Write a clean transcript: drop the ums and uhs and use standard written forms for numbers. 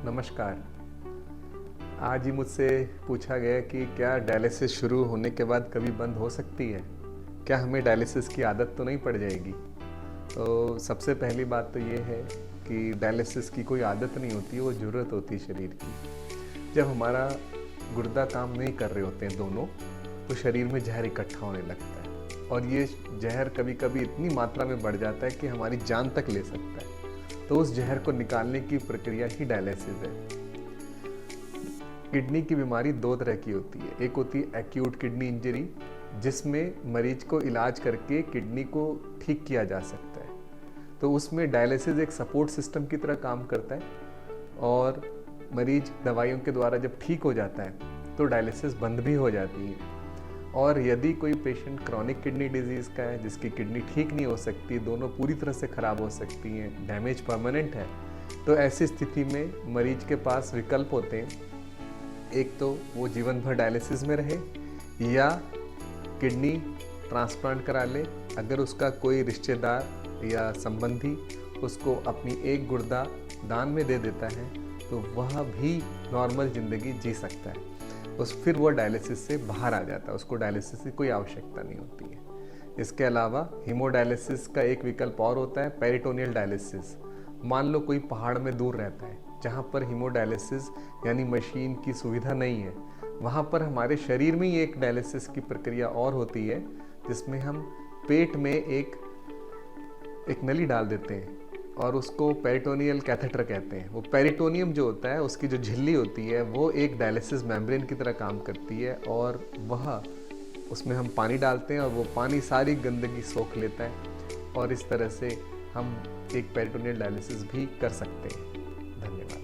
नमस्कार। आज ही मुझसे पूछा गया कि क्या डायलिसिस शुरू होने के बाद कभी बंद हो सकती है? क्या हमें डायलिसिस की आदत तो नहीं पड़ जाएगी? तो सबसे पहली बात तो ये है कि डायलिसिस की कोई आदत नहीं होती, वो ज़रूरत होती है शरीर की। जब हमारा गुर्दा काम नहीं कर रहे होते हैं दोनों, तो शरीर में जहर इकट्ठा होने लगता है और ये जहर कभी कभी इतनी मात्रा में बढ़ जाता है कि हमारी जान तक ले सकता है। तो उस जहर को निकालने की प्रक्रिया ही डायलिसिस है। किडनी की बीमारी दो तरह की होती है। एक होती है एक्यूट किडनी इंजरी, जिसमें मरीज को इलाज करके किडनी को ठीक किया जा सकता है। तो उसमें डायलिसिस एक सपोर्ट सिस्टम की तरह काम करता है और मरीज दवाइयों के द्वारा जब ठीक हो जाता है तो डायलिसिस बंद भी हो जाती है। और यदि कोई पेशेंट क्रॉनिक किडनी डिजीज़ का है जिसकी किडनी ठीक नहीं हो सकती, दोनों पूरी तरह से ख़राब हो सकती हैं, डैमेज परमानेंट है, तो ऐसी स्थिति में मरीज के पास विकल्प होते हैं। एक तो वो जीवन भर डायलिसिस में रहे या किडनी ट्रांसप्लांट करा ले। अगर उसका कोई रिश्तेदार या संबंधी उसको अपनी एक गुर्दा दान में दे देता है तो वह भी नॉर्मल ज़िंदगी जी सकता है। फिर वो डायलिसिस से बाहर आ जाता है, उसको डायलिसिस की कोई आवश्यकता नहीं होती है। इसके अलावा हीमोडायलिसिस का एक विकल्प और होता है, पेरिटोनियल डायलिसिस। मान लो कोई पहाड़ में दूर रहता है जहाँ पर हीमोडायलिसिस यानी मशीन की सुविधा नहीं है, वहाँ पर हमारे शरीर में ही एक डायलिसिस की प्रक्रिया और होती है जिसमें हम पेट में एक नली डाल देते हैं और उसको पेरिटोनियल कैथेटर कहते हैं। वो पेरिटोनियम जो होता है, उसकी जो झिल्ली होती है, वो एक डायलिसिस मेम्ब्रेन की तरह काम करती है और वह उसमें हम पानी डालते हैं और वो पानी सारी गंदगी सोख लेता है और इस तरह से हम एक पेरिटोनियल डायलिसिस भी कर सकते हैं। धन्यवाद।